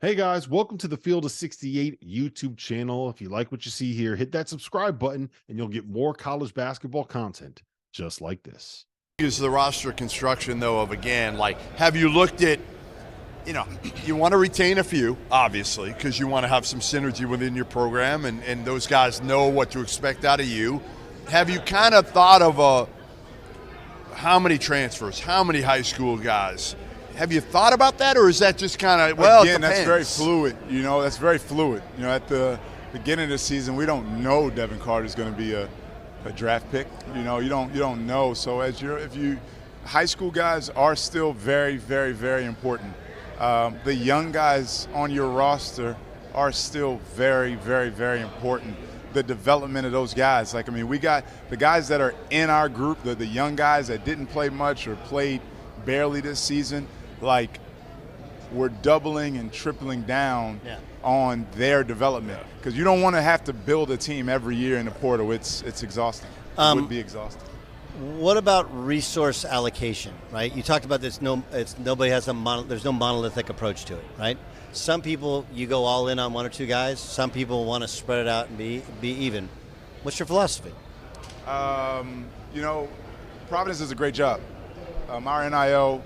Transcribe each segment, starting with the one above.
Hey guys, welcome to the Field of 68 YouTube channel. If you like what you see here, hit that subscribe button and you'll get more college basketball content just like this. Is the roster construction, though, of again, like, have you looked at, you want to retain a few, obviously, because you want to have some synergy within your program and those guys know what to expect out of you. Have you kind of thought of how many transfers, how many high school guys? Have you thought about that, or is that just kind of, well, again, it depends? that's very fluid. That's very fluid. At the beginning of the season, we don't know Devin Carter is going to be a draft pick. You don't know. So high school guys are still very, very, very important. The young guys on your roster are still very, very, very important. The development of those guys. We got the guys that are in our group, the young guys that didn't play much or played barely this season. We're doubling and tripling down on their development because you don't want to have to build a team every year in the portal. It's exhausting. It would be exhausting. What about resource allocation? Right, you talked about this. There's no monolithic approach to it. Right, some people you go all in on one or two guys. Some people want to spread it out and be even. What's your philosophy? Providence does a great job. Our NIL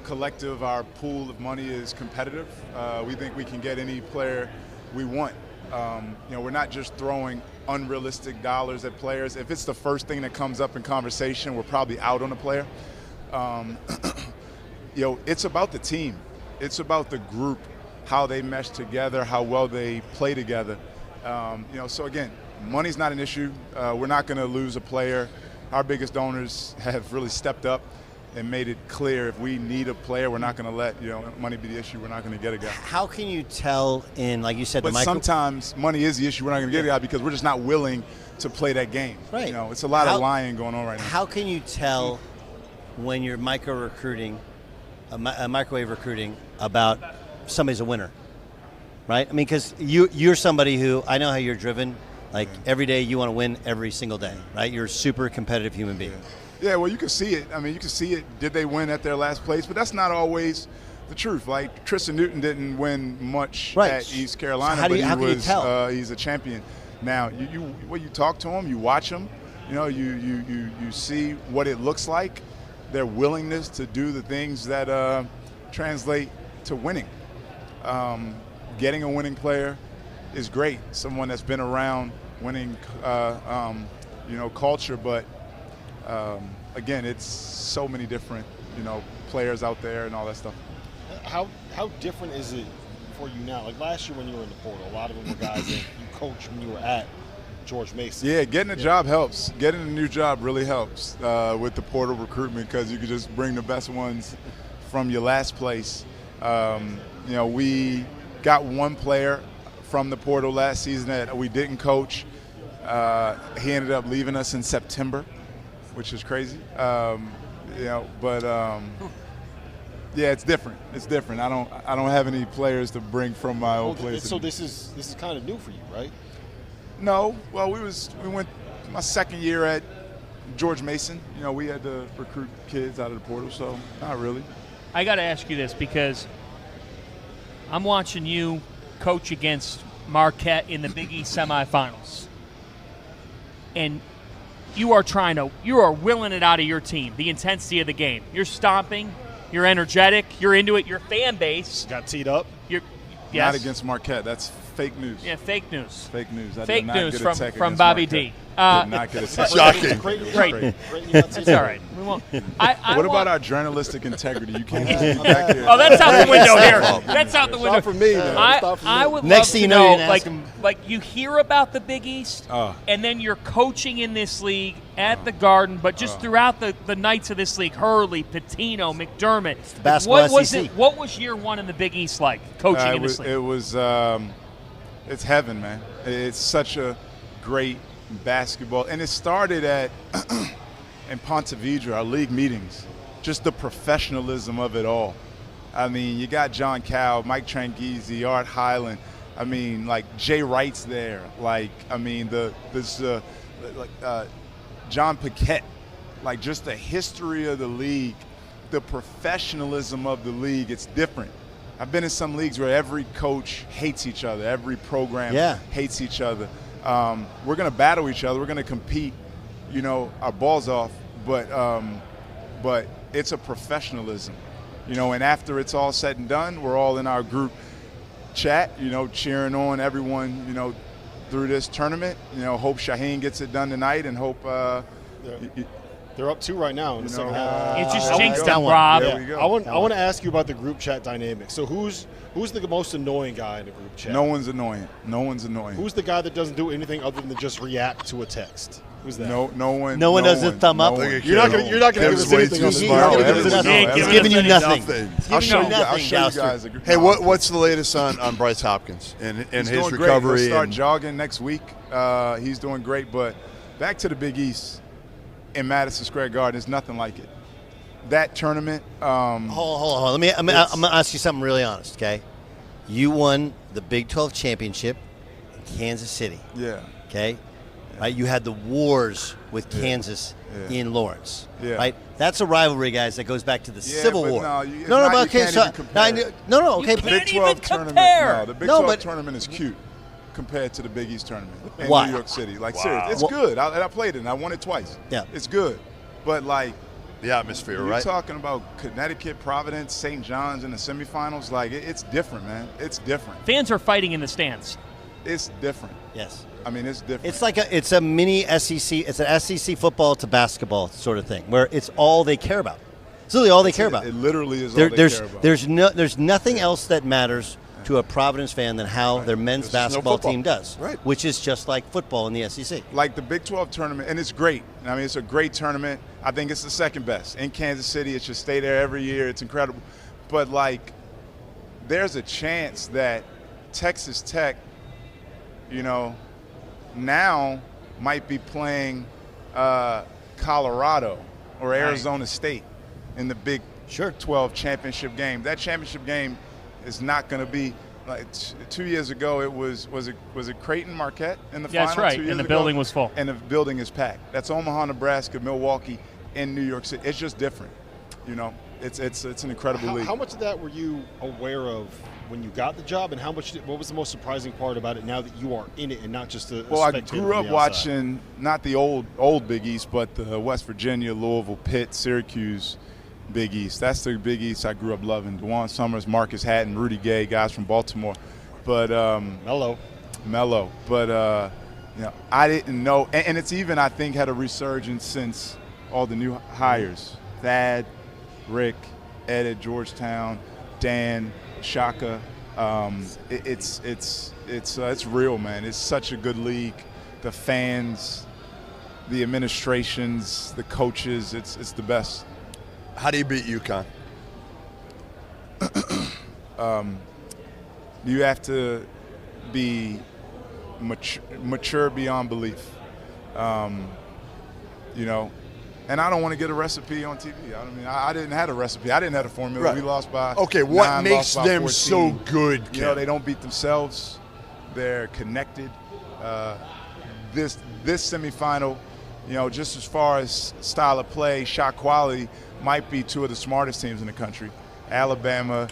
collective, our pool of money is competitive. We think we can get any player we want. We're not just throwing unrealistic dollars at players. If it's the first thing that comes up in conversation, we're probably out on a player. It's about the team. It's about the group, how they mesh together, how well they play together. So again, money's not an issue. We're not going to lose a player. Our biggest donors have really stepped up and made it clear if we need a player, we're not going to let money be the issue. We're not going to get a guy. How can you tell like you said, but sometimes money is the issue. We're not going to get a guy because we're just not willing to play that game. Right. It's a lot of lying going on right now. How can you tell when you're microwave recruiting about somebody's a winner? Right. Because you're somebody who I know how you're driven. Every day you want to win every single day. Right. You're a super competitive human being. Yeah, well, you can see it. You can see it. Did they win at their last place? But that's not always the truth. Tristan Newton didn't win much at East Carolina, so how can you tell? He's a champion. Now, when you talk to him, you watch him. You see what it looks like, their willingness to do the things that translate to winning. Getting a winning player is great. Someone that's been around winning, culture, but. Again, it's so many different, players out there and all that stuff. How different is it for you now? Last year when you were in the portal, a lot of them were guys that you coached when you were at George Mason. Yeah, getting a job helps. Getting a new job really helps with the portal recruitment because you can just bring the best ones from your last place. We got one player from the portal last season that we didn't coach. He ended up leaving us in September, which is crazy, it's different. It's different. I don't have any players to bring from my old place. So this is kind of new for you, right? No. Well, we went my second year at George Mason. We had to recruit kids out of the portal, so not really. I got to ask you this because I'm watching you coach against Marquette in the Big East semifinals, and you are willing it out of your team, the intensity of the game. You're stomping, you're energetic, you're into it, your fan base. Got teed up. Not against Marquette. That's fake news. Yeah, fake news. Fake news. Fake news from Bobby D. Did not get a tech. Shocking. Great. It's all right. We won't. What about our journalistic integrity? You can't just be back here. Oh, that's out the window here. That's out the window. Stop for me, man. I would Next love thing to you know, know, you hear about the Big East, and then you're coaching in this league at the Garden, but just throughout the nights of this league, Hurley, Pitino, McDermott. Basketball SEC. What was year one in the Big East like, coaching in this league? It was, it's heaven, man. It's such a great basketball, and it started in Ponte Vedra, our league meetings, just the professionalism of it all. You got John Cowell, Mike Tranghese, Art Highland. Jay Wright's there. John Paquette. Just the history of the league, the professionalism of the league. It's different. I've been in some leagues where every coach hates each other, every program hates each other. We're going to battle each other. We're going to compete, our balls off. But it's a professionalism, and after it's all said and done, we're all in our group chat, cheering on everyone, through this tournament. Hope Shaheen gets it done tonight, and hope they're up 2 right now in the second half. It just jinxed them, Rob. There we go. I want to ask you about the group chat dynamic. So who's the most annoying guy in the group chat? No one's annoying. Who's the guy that doesn't do anything other than just react to a text? Who's that? No one. No one does a thumb up. You're not gonna give us anything on the He's giving you nothing. I'll show you Nothing, guys. Hey, what's the latest on Bryce Hopkins and his doing recovery? Great. He'll start jogging next week. He's doing great. But back to the Big East in Madison Square Garden, there's nothing like it. That tournament. Hold on. I'm gonna ask you something really honest, okay? You won the Big 12 championship in Kansas City. Yeah. Okay. Right, you had the wars with Kansas in Lawrence. Yeah. Right, that's a rivalry, guys, that goes back to the Civil War. No, okay, okay, You Big can't 12 even tournament. compare. No, the Big 12 tournament is cute compared to the Big East tournament in Why? New York City. Seriously, it's good. I played it, and I won it twice. Yeah, it's good, but the atmosphere, you're right? talking about Connecticut, Providence, St. John's in the semifinals. It's different, man. It's different. Fans are fighting in the stands. It's different. Yes. I mean, it's different. It's a mini SEC. It's an SEC football to basketball sort of thing, where it's all they care about. It's literally all they care about. It literally is all they care about. There's nothing else that matters to a Providence fan than how their men's basketball team does, right? Which is just like football in the SEC. Like the Big 12 tournament, and it's great. I mean, it's a great tournament. I think it's the second best in Kansas City. It should stay there every year. It's incredible. But there's a chance that Texas Tech, now might be playing Colorado or Arizona State in the Big 12 championship game. That championship game is not going to be 2 years ago. It was it Creighton Marquette in the final? That's right, 2 years and the ago? building was full. And the building is packed. That's Omaha, Nebraska, Milwaukee, and New York City. It's just different. It's an incredible league. How much of that were you aware of when you got the job, and what was the most surprising part about it now that you are in it and not just a Well, I spectator grew from up the outside? watching not the old Big East, but the West Virginia, Louisville, Pitt, Syracuse Big East. That's the Big East I grew up loving. DeJuan Summers, Marcus Hatton, Rudy Gay, guys from Baltimore. But Mello. But I didn't know, and it's even, I think, had a resurgence since all the new hires. Thad, Rick, Ed at Georgetown, Dan, Shaka. It's real, man. It's such a good league. The fans, the administrations, the coaches, it's the best. How do you beat UConn? You have to be mature beyond belief. And I don't want to get a recipe on TV. I didn't have a recipe. I didn't have a formula. Right. We lost by what 9, makes lost by them 14. so good, Ken? They don't beat themselves. They're connected. This semifinal, just as far as style of play, shot quality, might be two of the smartest teams in the country. Alabama,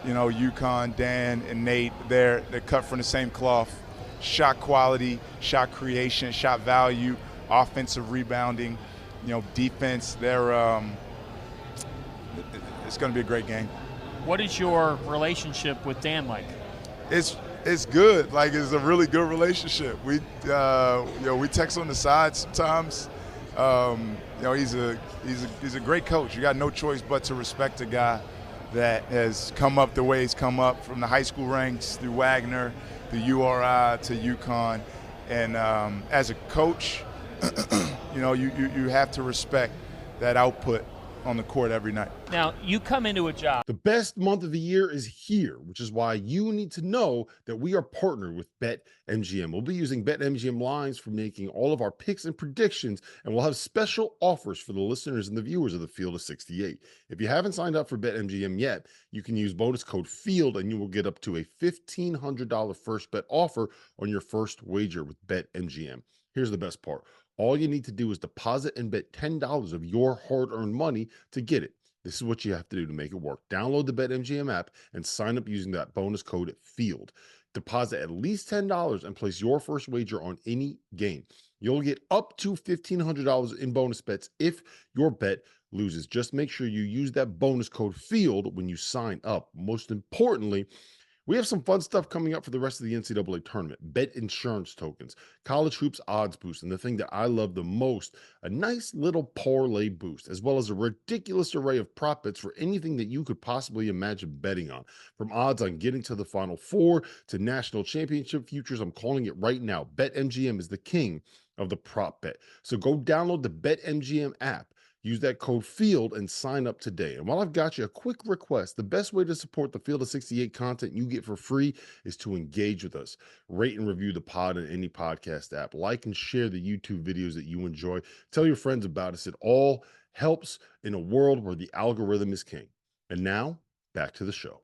UConn, Dan and Nate, they're cut from the same cloth. Shot quality, shot creation, shot value, offensive rebounding. Defense, it's going to be a great game. What is your relationship with Dan like? It's good. It's a really good relationship. We we text on the side sometimes. He's a great coach. You got no choice but to respect a guy that has come up the way he's come up from the high school ranks through Wagner, the URI to UConn, and as a coach. You have to respect that output on the court every night. Now, you come into a job. The best month of the year is here, which is why you need to know that we are partnered with BetMGM. We'll be using BetMGM lines for making all of our picks and predictions, and we'll have special offers for the listeners and the viewers of the Field of 68. If you haven't signed up for BetMGM yet, you can use bonus code FIELD, and you will get up to a $1,500 first bet offer on your first wager with BetMGM. Here's the best part. All you need to do is deposit and bet $10 of your hard-earned money to get it. This is what you have to do to make it work. Download the BetMGM app and sign up using that bonus code FIELD. Deposit at least $10 and place your first wager on any game. You'll get up to $1,500 in bonus bets if your bet loses. Just make sure you use that bonus code FIELD when you sign up. Most importantly, we have some fun stuff coming up for the rest of the NCAA tournament. Bet insurance tokens, college hoops odds boost, and the thing that I love the most, a nice little parlay boost, as well as a ridiculous array of prop bets for anything that you could possibly imagine betting on. From odds on getting to the Final Four to national championship futures, I'm calling it right now. BetMGM is the king of the prop bet. So go download the BetMGM app. Use that code FIELD and sign up today. And while I've got you, a quick request. The best way to support the Field of 68 content you get for free is to engage with us. Rate and review the pod in any podcast app. Like and share the YouTube videos that you enjoy. Tell your friends about us. It all helps in a world where the algorithm is king. And now, back to the show.